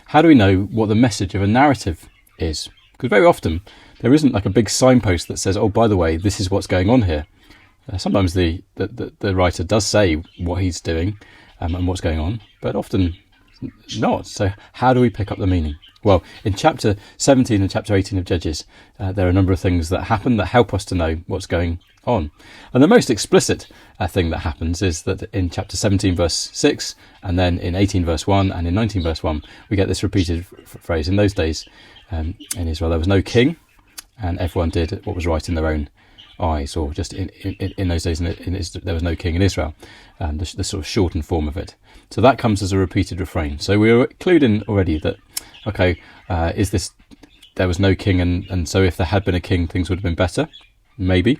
how do we know what the message of a narrative is? Because very often there isn't like a big signpost that says, oh, by the way, this is what's going on here. Sometimes the writer does say what he's doing and what's going on, but often not. So how do we pick up the meaning? Well, in chapter 17 and chapter 18 of Judges, there are a number of things that happen that help us to know what's going on. And the most explicit thing that happens is that in chapter 17 verse 6, and then in 18 verse 1 and in 19 verse 1, we get this repeated phrase. In those days in Israel there was no king, and everyone did what was right in their own eyes, or just in those days there was no king in Israel, the sort of shortened form of it. So that comes as a repeated refrain. So we were including already that, okay, is this, there was no king, and so if there had been a king, things would have been better? Maybe.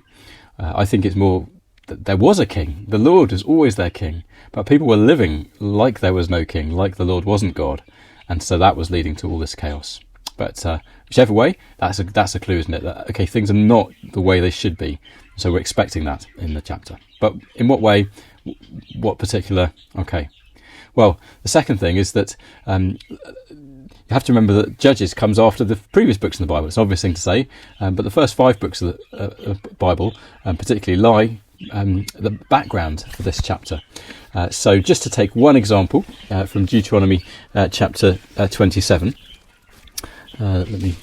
I think it's more that there was a king. The Lord is always their king, but people were living like there was no king, like the Lord wasn't God, and so that was leading to all this chaos. But whichever way, that's a clue, isn't it? That, okay, things are not the way they should be. So we're expecting that in the chapter. But in what way? What particular? Okay. Well, the second thing is that you have to remember that Judges comes after the previous books in the Bible. It's an obvious thing to say, but the first 5 books of the Bible particularly lie the background for this chapter. So just to take one example from Deuteronomy chapter 27. Let me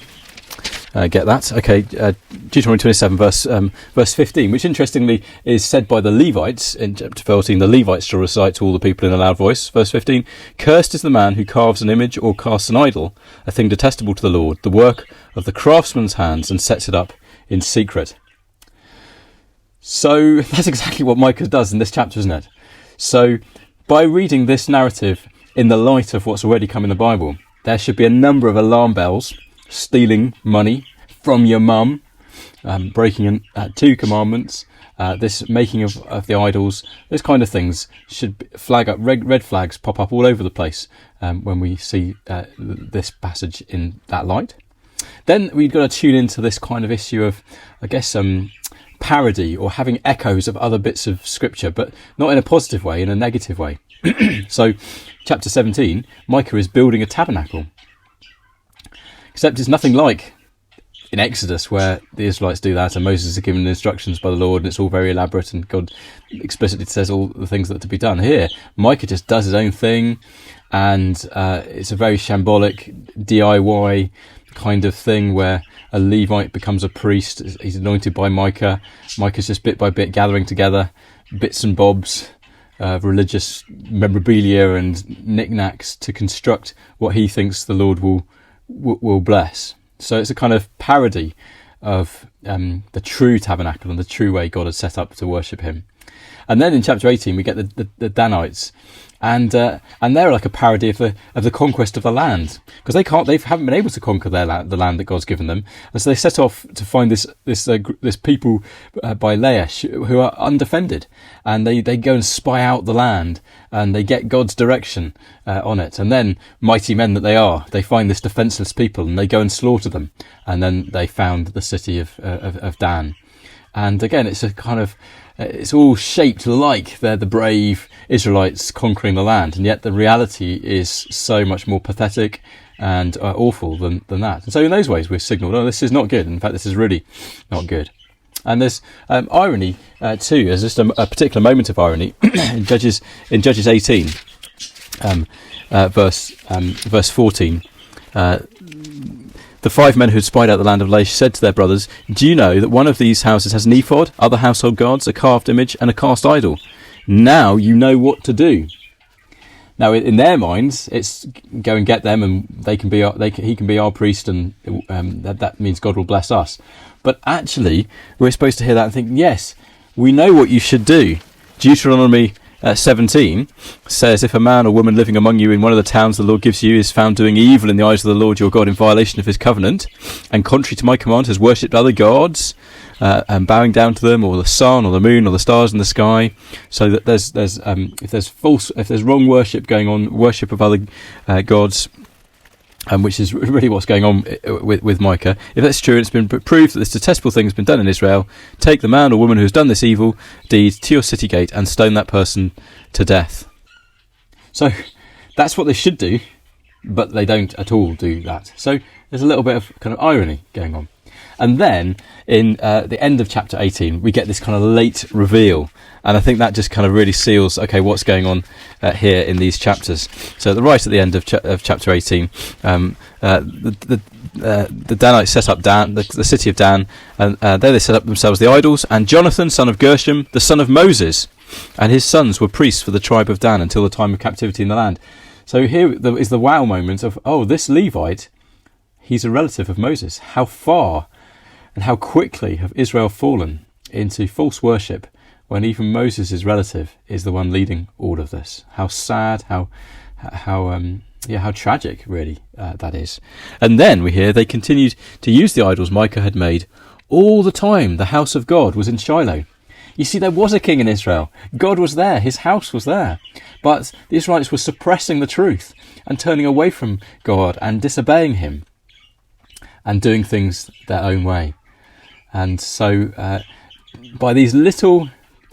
get that. Okay, Deuteronomy 27 verse 15, which interestingly is said by the Levites in chapter 14. The Levites shall recite to all the people in a loud voice. Verse 15, cursed is the man who carves an image or casts an idol, a thing detestable to the Lord, the work of the craftsman's hands, and sets it up in secret. So that's exactly what Micah does in this chapter, isn't it? So by reading this narrative in the light of what's already come in the Bible, there should be a number of alarm bells. Stealing money from your mum, breaking 2 commandments, this making of the idols, those kind of things should flag up, red flags pop up all over the place when we see this passage in that light. Then we've got to tune into this kind of issue of, I guess, parody or having echoes of other bits of scripture, but not in a positive way, in a negative way. So, chapter 17, Micah is building a tabernacle. Except it's nothing like in Exodus, where the Israelites do that and Moses is given instructions by the Lord and it's all very elaborate and God explicitly says all the things that are to be done. Here, Micah just does his own thing, and it's a very shambolic DIY kind of thing where a Levite becomes a priest. He's anointed by Micah. Micah's just bit by bit gathering together bits and bobs of religious memorabilia and knickknacks to construct what he thinks the Lord will bless. So it's a kind of parody of the true tabernacle and the true way God has set up to worship him. And then in chapter 18 we get the Danites, and they're like a parody of the conquest of the land, because they haven't been able to conquer the land that God's given them, and so they set off to find this people by Laish who are undefended, and they go and spy out the land, and they get God's direction on it, and then mighty men that they find this defenceless people and they go and slaughter them, and then they found the city of Dan. And again, it's a kind of, it's all shaped like they're the brave Israelites conquering the land, and yet the reality is so much more pathetic and awful than that. And so in those ways we're signalled, oh, this is not good. In fact, this is really not good. And there's irony too. There's just a particular moment of irony in Judges 18, verse 14. The 5 men who had spied out the land of Laish said to their brothers, do you know that one of these houses has an ephod, other household gods, a carved image, and a cast idol? Now you know what to do. Now, in their minds, it's go and get them, and he can be our priest, and that means God will bless us. But actually, we're supposed to hear that and think, yes, we know what you should do. Deuteronomy 17 says, if a man or woman living among you in one of the towns the Lord gives you is found doing evil in the eyes of the Lord your God in violation of his covenant, and contrary to my command has worshipped other gods, and bowing down to them, or the sun or the moon or the stars in the sky, so that if there's wrong worship going on, worship of other gods, which is really what's going on with Micah. If that's true and it's been proved that this detestable thing has been done in Israel, take the man or woman who has done this evil deed to your city gate and stone that person to death. So that's what they should do. but they don't at all do that. So there's a little bit of kind of irony going on. And then in the end of chapter 18, we get this kind of late reveal. And I think that just kind of really seals, okay, what's going on here in these chapters. So right at the end of chapter 18, the Danites set up Dan, the city of Dan, and there they set up themselves the idols. And Jonathan, son of Gershom, the son of Moses, and his sons were priests for the tribe of Dan until the time of captivity in the land. So here is the wow moment of, oh, this Levite, he's a relative of Moses. How far and how quickly have Israel fallen into false worship when even Moses' relative is the one leading all of this? How sad, how tragic, really, that is. And then we hear they continued to use the idols Micah had made all the time the house of God was in Shiloh. You see, there was a king in Israel. God was there. His house was there. But the Israelites were suppressing the truth and turning away from God and disobeying him and doing things their own way. And so by these little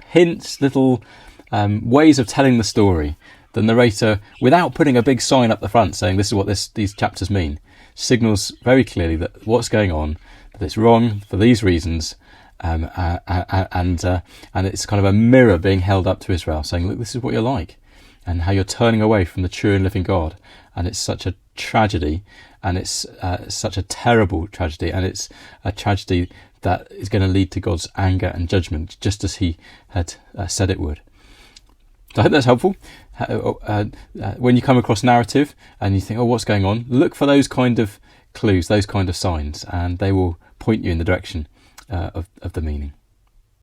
hints, little ways of telling the story, the narrator, without putting a big sign up the front saying this is what these chapters mean, signals very clearly that what's going on, that it's wrong for these reasons, and it's kind of a mirror being held up to Israel, saying, look, this is what you're like, and how you're turning away from the true and living God. And it's such a tragedy, and it's such a terrible tragedy, and it's a tragedy that is going to lead to God's anger and judgment, just as he had said it would. So I hope that's helpful. When you come across narrative and you think, oh, what's going on? Look for those kind of clues, those kind of signs, and they will point you in the direction of the meaning.